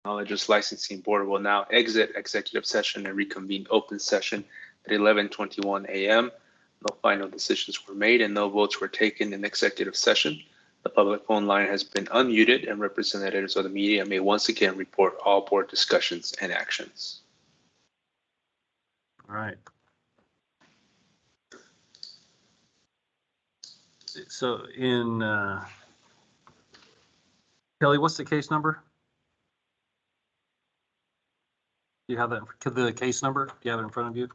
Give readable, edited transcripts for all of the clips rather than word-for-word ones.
Knowledge's licensing board will now exit executive session and reconvene open session at 11:21 a.m. No final decisions were made and no votes were taken in executive session. The public phone line has been unmuted and representatives of the media may once again report all board discussions and actions. All right. So in Kelly, what's the case number? Do you have that? The case number? Do you have it in front of you?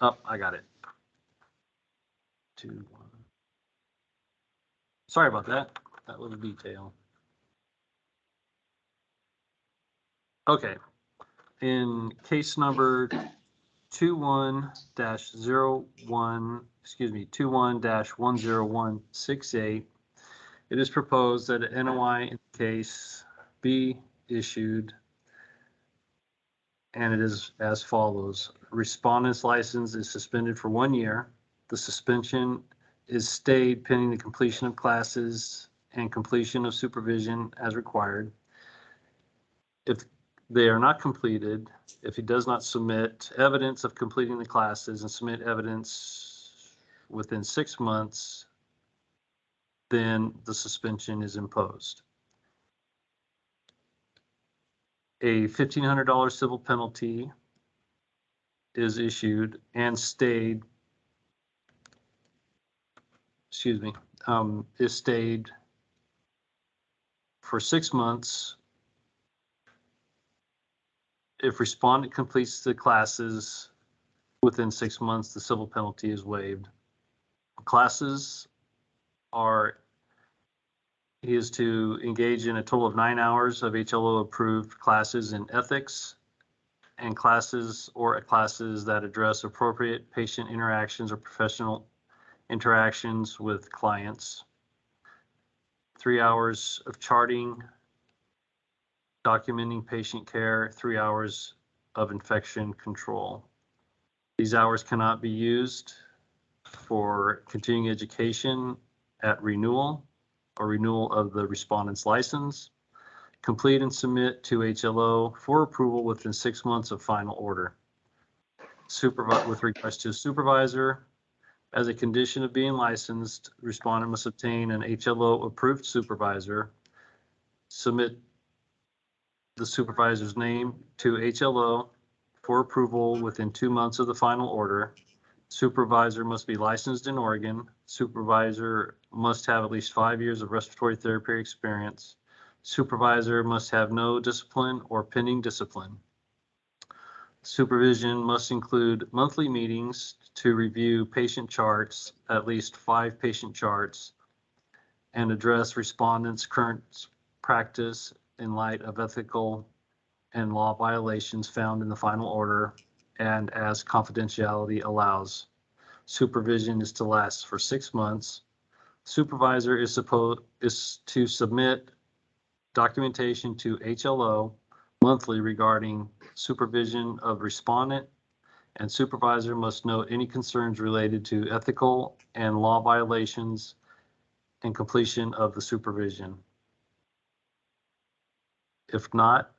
Oh, I got it. 2-1. Sorry about that. That little detail. Okay. In case number 21-10168, it is proposed that an NOI in case be issued, and it is as follows. Respondent's license is suspended for 1 year. The suspension is stayed pending the completion of classes and completion of supervision as required. If they are not completed, if he does not submit evidence of completing the classes and submit evidence within 6 months, then the suspension is imposed. A $1,500 civil penalty is issued and stayed, is stayed for 6 months. If respondent completes the classes within 6 months, the civil penalty is waived. Classes are, he is to engage in a total of 9 hours of HLO approved classes in ethics and classes that address appropriate patient interactions or professional interactions with clients. 3 hours of charting, documenting patient care, 3 hours of infection control. These hours cannot be used for continuing education at renewal or renewal of the respondent's license. Complete and submit to HLO for approval within 6 months of final order. With request to supervisor, as a condition of being licensed, respondent must obtain an HLO approved supervisor, submit the supervisor's name to HLO for approval within 2 months of the final order. Supervisor must be licensed in Oregon. Supervisor must have at least 5 years of respiratory therapy experience. Supervisor must have no discipline or pending discipline. Supervision must include monthly meetings to review patient charts, at least 5 patient charts, and address respondents' current practice in light of ethical and law violations found in the final order and as confidentiality allows. Supervision is to last for 6 months. Supervisor is to submit documentation to HLO monthly regarding supervision of respondent, and supervisor must note any concerns related to ethical and law violations and completion of the supervision. If not,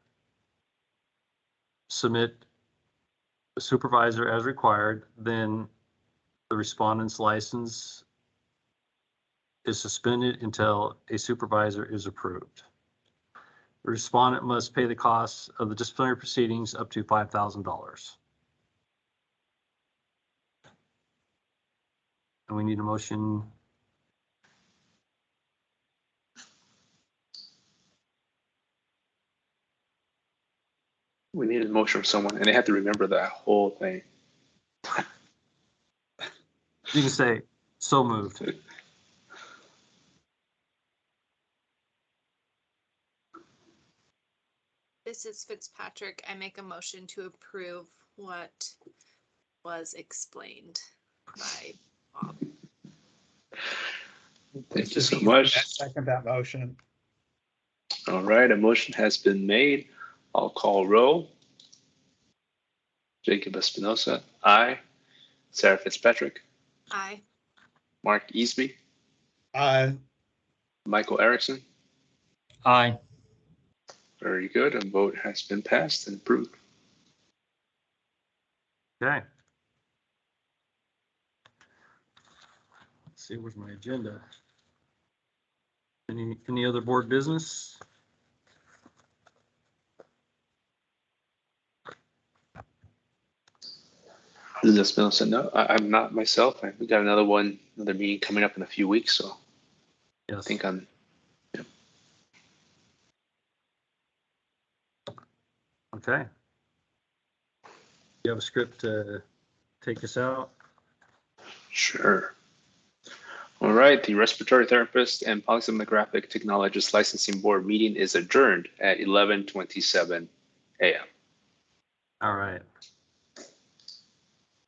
submit a supervisor as required, then the respondent's license is suspended until a supervisor is approved. The respondent must pay the costs of the disciplinary proceedings up to $5,000. And we need a motion. We need a motion from someone, and they have to remember that whole thing. You can say, so moved. This is Fitzpatrick. I make a motion to approve what was explained by Bob. Thank you so much. I second that motion. All right, a motion has been made. I'll call roll. Jacob Espinosa, aye. Sarah Fitzpatrick, Aye. Mark Easby, Aye. Michael Erickson, Aye. Very good. A vote has been passed and approved. Okay. Let's see, where's my agenda? Any other board business? Ms. Middleton, no, I'm not myself. We got another meeting coming up in a few weeks, so I Yes. think I'm, Okay. You have a script to take us out? sure. All right, the Respiratory Therapist and Polysomnographic Technologist Licensing Board meeting is adjourned at 11:27 a.m. All right.